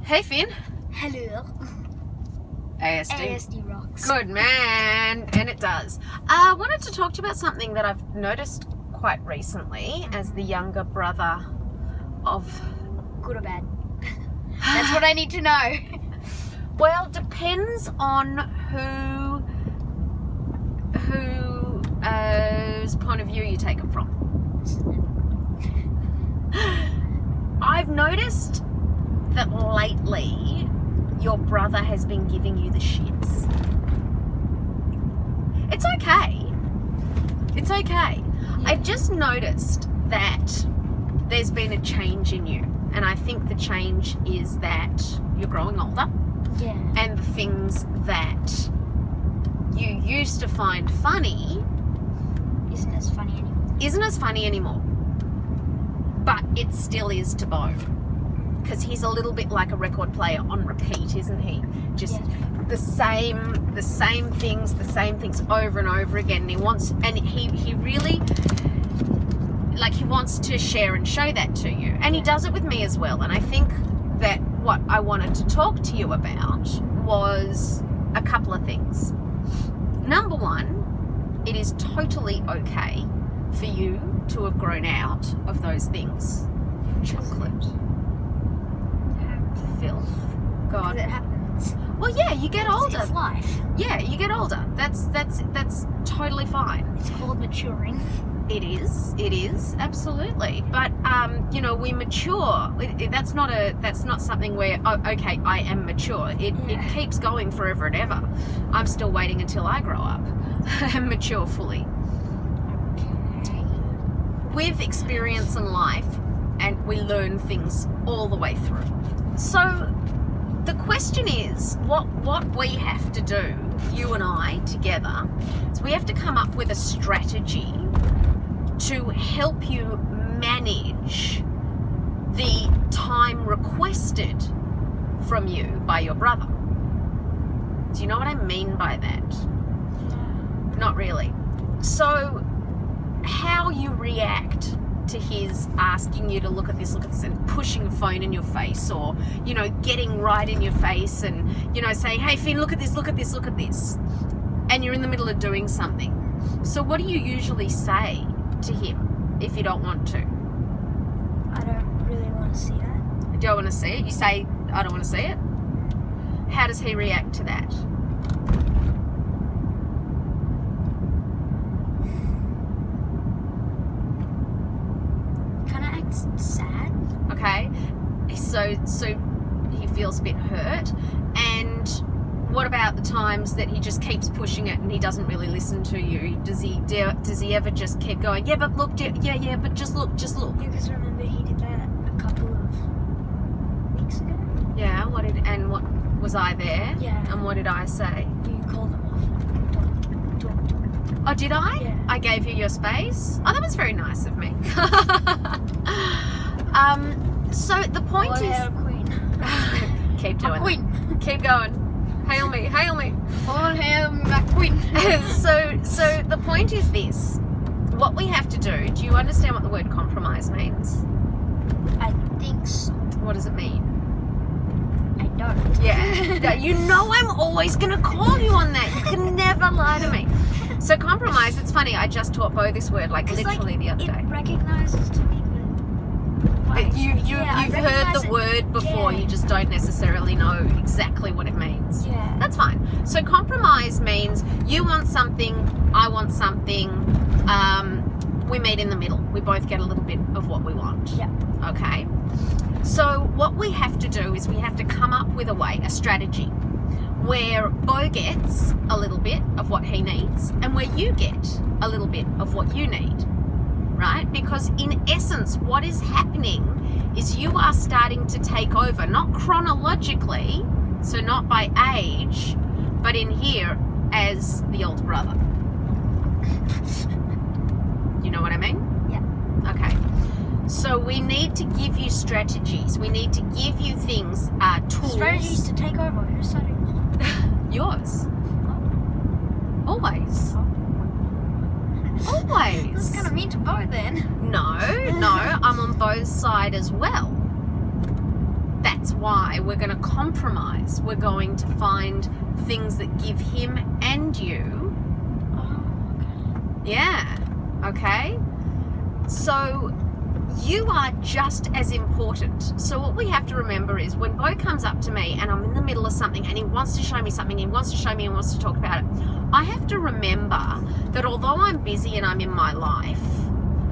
Hey Finn. Hello. ASD. ASD rocks. Good man, and it does. I wanted to talk to you about something that I've noticed quite recently as the younger brother of... Good or bad? That's what I need to know. Well, depends on whose point of view you take it from. I've noticed that lately your brother has been giving you the shits. It's okay. It's okay. I've just noticed that there's been a change in you, and I think the change is that you're growing older. Yeah. And the things that you used to find funny Isn't as funny anymore. But it still is to Bo. Because he's a little bit like a record player on repeat, isn't he? Just the same things over and over again. And he really, like, he wants to share and show that to you. And he does it with me as well. And I think that what I wanted to talk to you about was a couple of things. Number one, it is totally okay for you to have grown out of those things. Chocolate. Filth. God. It happens. Well, yeah, you get older. It's life. Yeah, you get older. That's totally fine. It's called maturing. It is absolutely. But we mature. That's not something where okay, I am mature. It keeps going forever and ever. I'm still waiting until I grow up and mature fully. Okay. With experience in life, and we learn things all the way through. So the question is, what we have to do, you and I together, is we have to come up with a strategy to help you manage the time requested from you by your brother. Do you know what I mean by that? Not really. So how you react to his asking you to look at this, and pushing a phone in your face, or, getting right in your face and, saying, hey Finn, look at this, and you're in the middle of doing something. So what do you usually say to him if you don't want to? I don't really want to see that. You don't want to see it? You say, I don't want to see it? How does he react to that? Kind of acts sad. Okay, so he feels a bit hurt. And what about the times that he just keeps pushing it and he doesn't really listen to you? Does he ever just keep going, yeah, but look, yeah, but just look? Yeah, because remember he did that a couple of weeks ago. Yeah, what was I there? Yeah. And what did I say? You called him off. Oh, did I? Yeah. I gave you your space? Oh, that was very nice of me. So the point is... Queen. Keep doing My queen. it. Keep going. Hail me. All hail my queen. So the point is this. What we have to do you understand what the word compromise means? I think so. What does it mean? I don't. Yeah. You know I'm always going to call you on that. You can never lie to me. So compromise, it's funny, I just taught Bo this word literally the other day. It recognizes to me that You've heard the word before, you just don't necessarily know exactly what it means. Yeah. That's fine. So compromise means you want something, I want something, we meet in the middle. We both get a little bit of what we want. Yeah. Okay? So what we have to do is we have to come up with a strategy, where Bo gets a little bit of what he needs and where you get a little bit of what you need, right? Because in essence, what is happening is you are starting to take over, not chronologically, so not by age, but in here as the older brother. You know what I mean? Yeah. Okay. So we need to give you strategies. We need to give you things, tools. Strategies to take over. Who's starting? Yours. Always. Always. This is kind of mean to Bo then. No, I'm on Bo's side as well. That's That's why we're going to compromise. We're going to find things that give him and you. Oh, okay. Yeah. Okay? So you are just as important. So what we have to remember is when Bo comes up to me and I'm in the middle of something and he wants to show me something, he wants to show me and wants to talk about it, I have to remember that although I'm busy and I'm in my life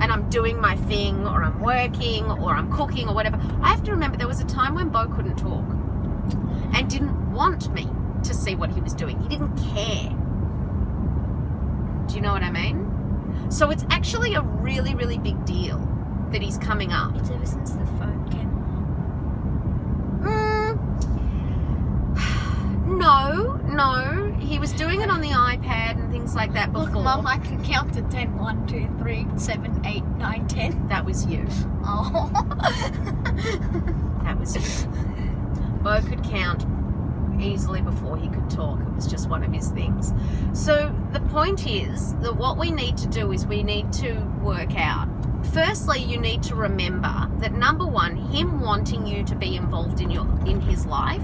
and I'm doing my thing or I'm working or I'm cooking or whatever, I have to remember there was a time when Bo couldn't talk and didn't want me to see what he was doing. He didn't care. Do you know what I mean? So it's actually a really, really big deal that he's coming up. It's ever since the phone came on. No. He was doing it on the iPad and things like that before. Look, Mum, I can count to 10. 1, 2, 3, 7, 8, 9, 10. That was you. Oh. That was you. Bo could count easily before he could talk. It was just one of his things. So the point is that what we need to do is we need to work out. Firstly, you need to remember that number one, him wanting you to be involved in his life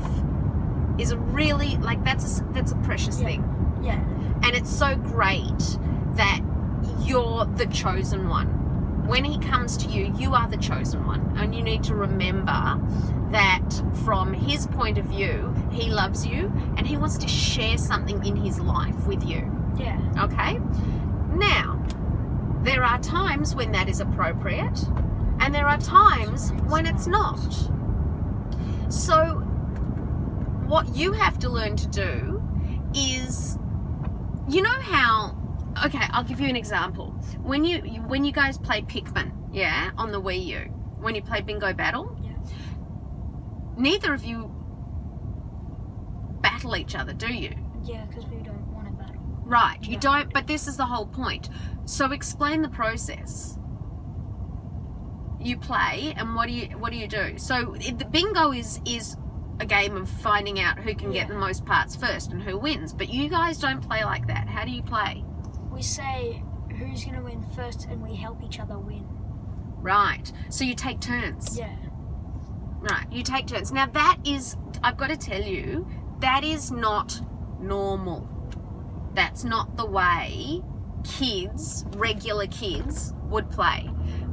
is a really, like, that's a precious thing. Yeah. And it's so great that you're the chosen one. When he comes to you, you are the chosen one. And you need to remember that from his point of view, he loves you and he wants to share something in his life with you. Yeah. Okay? Now, there are times when that is appropriate and there are times when it's not. So what you have to learn to do is, you know how, okay, I'll give you an example. When you guys play Pikmin, yeah, on the Wii U, when you play Bingo Battle, Yeah. neither of you battle each other, do you? Yeah, because we don't want to battle. Right, you Yeah. don't, but this is the whole point. So explain the process. You play, and what do you do? So the bingo is a game of finding out who can get Yeah. the most parts first and who wins. But you guys don't play like that. How do you play? We say who's going to win first and we help each other win. Right. So you take turns. Yeah. Right. You take turns. Now that is, I've got to tell you, that is not normal. That's not the way kids, regular kids, would play.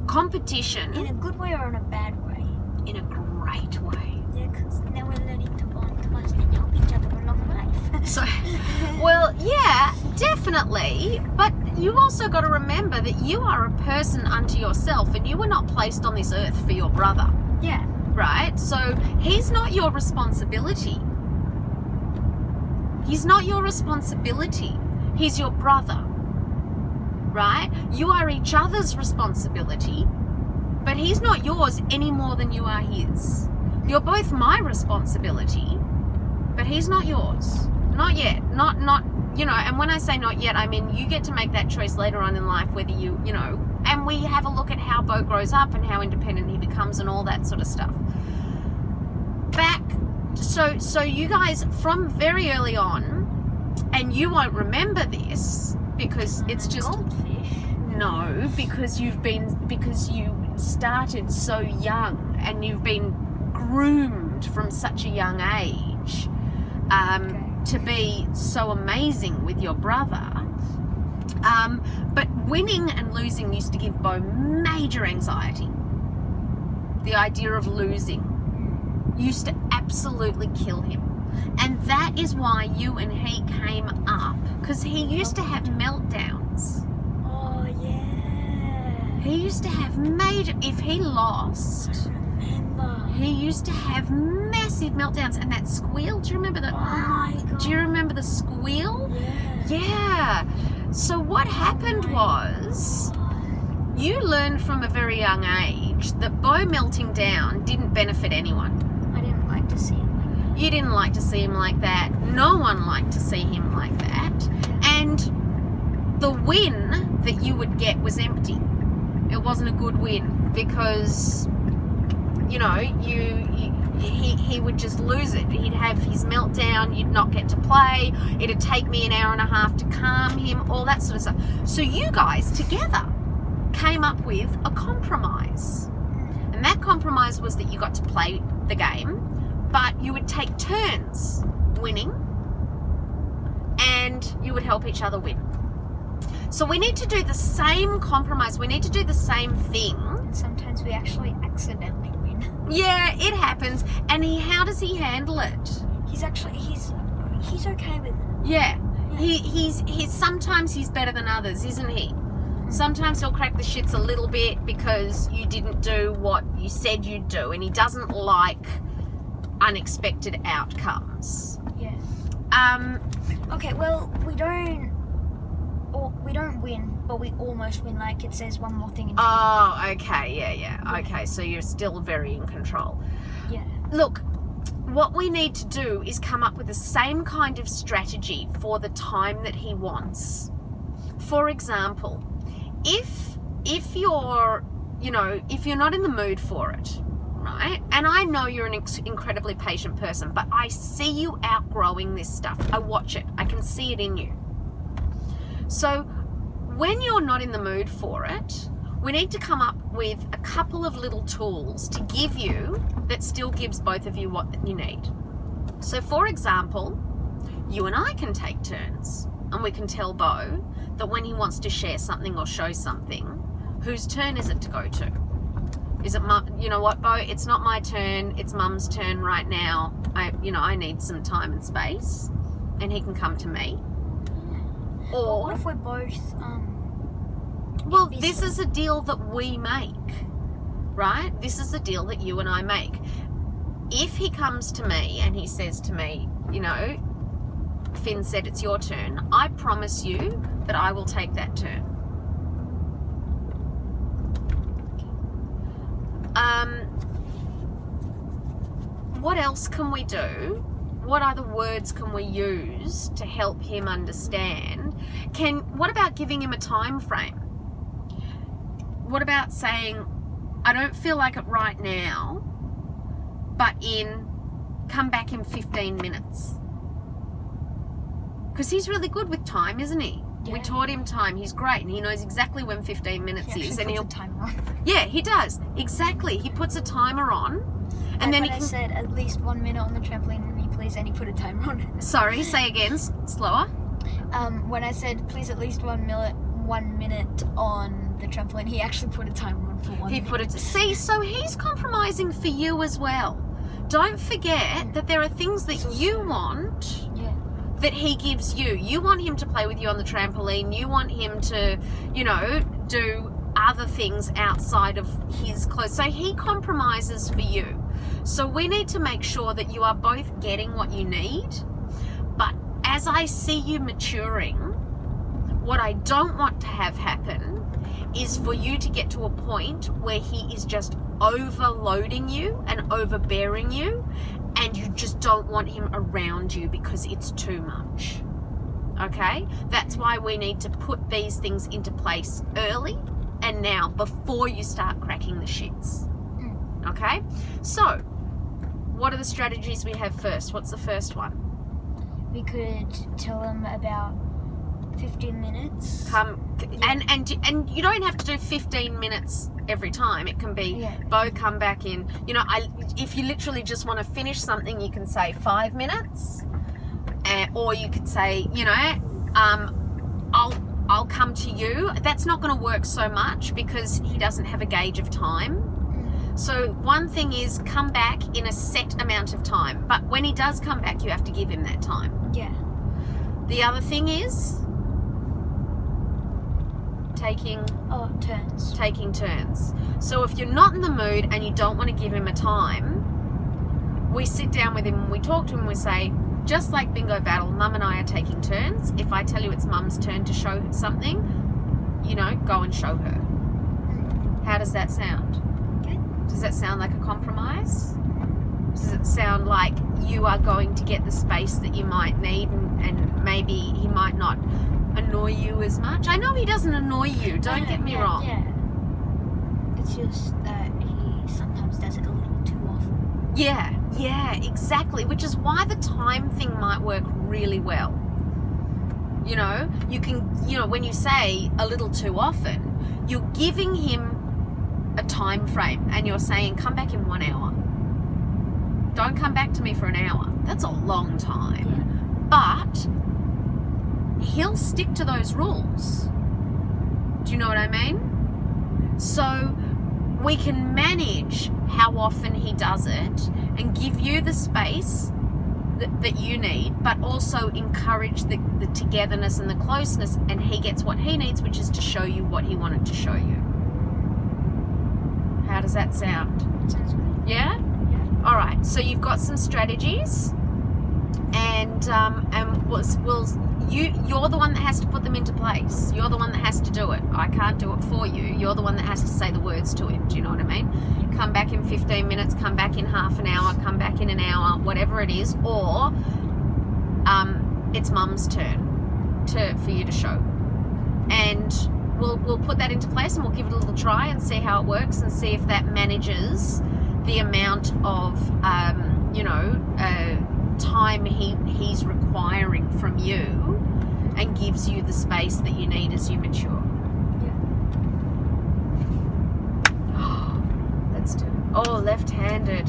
Competition In a good way or in a bad way? in a great way. Yeah, because now we're learning to bond closely and help each other along life. So, well, yeah, definitely. But you also got to remember that you are a person unto yourself and you were not placed on this earth for your brother, Yeah. right? So he's not your responsibility. He's not your responsibility. He's your brother, right? You are each other's responsibility, but he's not yours any more than you are his. You're both my responsibility, but he's not yours. Not yet. Not, you know, and when I say not yet, I mean you get to make that choice later on in life, whether you know, and we have a look at how Bo grows up and how independent he becomes and all that sort of stuff. So you guys, from very early on, and you won't remember this because it's just, Goldfish. no, because you started so young and you've been groomed from such a young age to be so amazing with your brother. But winning and losing used to give Bo major anxiety. The idea of losing used to absolutely kill him. And that is why you and he came up, because he used to have meltdowns. Oh, yeah. He used to have major, if he lost, Remember. he used to have massive meltdowns. And that squeal, do you remember that? Oh my God. Do you remember the squeal? Yeah. Yeah. So what happened was, you learned from a very young age that Bo melting down didn't benefit anyone. I didn't like to see it like that. You didn't like to see him like that. No one liked to see him like that. And the win that you would get was empty. It wasn't a good win because, you know, he would just lose it. He'd have his meltdown. You'd not get to play. It'd take me an hour and a half to calm him, all that sort of stuff. So you guys together came up with a compromise. And that compromise was that you got to play the game would take turns winning, and you would help each other win. So we need to do the same compromise. We need to do the same thing. And sometimes we actually accidentally win. Yeah, it happens. And how does he handle it? He's okay with it. Yeah. He's sometimes he's better than others, isn't he? Sometimes he'll crack the shits a little bit because you didn't do what you said you'd do, and he doesn't like unexpected outcomes. Yeah. Okay, well, we don't win, but we almost win. Like, it says one more thing in Oh, okay, yeah. Okay, so you're still very in control. Yeah. Look, what we need to do is come up with the same kind of strategy for the time that he wants. For example, if you're not in the mood for it, right? And I know you're an incredibly patient person, but I see you outgrowing this stuff. I watch it. I can see it in you. So when you're not in the mood for it, we need to come up with a couple of little tools to give you that still gives both of you what you need. So for example, you and I can take turns, and we can tell Beau that when he wants to share something or show something, whose turn is it to go to? Is it Mum? You know what, Beau? It's not my turn. It's Mum's turn right now. I need some time and space, and he can come to me. Or what if we're both well, busy? this is a deal that we make, right? This is a deal that you and I make. If he comes to me and he says to me, Finn said it's your turn, I promise you that I will take that turn. What else can we do? What other words can we use to help him understand? What about giving him a time frame? What about saying, I don't feel like it right now, but come back in 15 minutes. Because he's really good with time, isn't he? Yeah. We taught him time. He's great, and he knows exactly when 15 minutes He is. actually And puts a timer on. yeah, he does. Exactly. He puts a timer on, and then when he I can. said at least 1 minute on the trampoline with me, please, and he put a timer on. Sorry, say again, slower. When I said please at least 1 minute on the trampoline, he actually put a timer on for 1 He minute. put it. See, so he's compromising for you as well. Don't forget that there are things that you want Yeah. that he gives you. You want him to play with you on the trampoline. You want him to, do other things outside of his clothes. So he compromises for you. So we need to make sure that you are both getting what you need. But as I see you maturing, what I don't want to have happen is for you to get to a point where he is just overloading you and overbearing you, and you just don't want him around you because it's too much. Okay? That's why we need to put these things into place early and now, before you start cracking the shits. Okay? So, what are the strategies we have first? What's the first one? We could tell him about 15 minutes. And you don't have to do 15 minutes every time. It can be, Beau, come back in. If you literally just want to finish something, you can say 5 minutes, or you could say, I'll come to you. That's not going to work so much because he doesn't have a gauge of time. So one thing is come back in a set amount of time, but when he does come back, you have to give him that time. Yeah. The other thing is taking turns. So if you're not in the mood and you don't want to give him a time, we sit down with him and we talk to him and we say, just like bingo battle, Mum and I are taking turns. If I tell you it's Mum's turn to show something, go and show her. How does that sound? Okay. Does that sound like a compromise? Does it sound like you are going to get the space that you might need, and maybe he might not annoy you as much? I know he doesn't annoy you, don't get me wrong. Yeah. It's just that he sometimes does it a little too often. Yeah, exactly. Which is why the time thing might work really well. You can, when you say a little too often, you're giving him a time frame and you're saying, come back in 1 hour. Don't come back to me for an hour. That's a long time. But he'll stick to those rules. Do you know what I mean? So we can manage how often he does it and give you the space that you need, but also encourage the togetherness and the closeness, and he gets what he needs, which is to show you what he wanted to show you. How does that sound? Sounds good. Yeah? Yeah. All right, so you've got some strategies, and you're the one that has to put them into place. You're the one that has to do it. I can't do it for you. You're the one that has to say the words to him. Do you know what I mean? Come back in 15 minutes, come back in half an hour, come back in an hour, whatever it is, or it's mum's turn for you to show. And we'll put that into place, and we'll give it a little try and see how it works, and see if that manages the amount of time he's requiring from you, and gives you the space that you need as you mature. Let's do it. Oh, left-handed.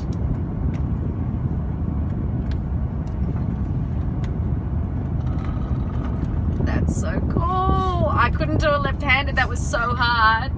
That's so cool. I couldn't do it left-handed. That was so hard.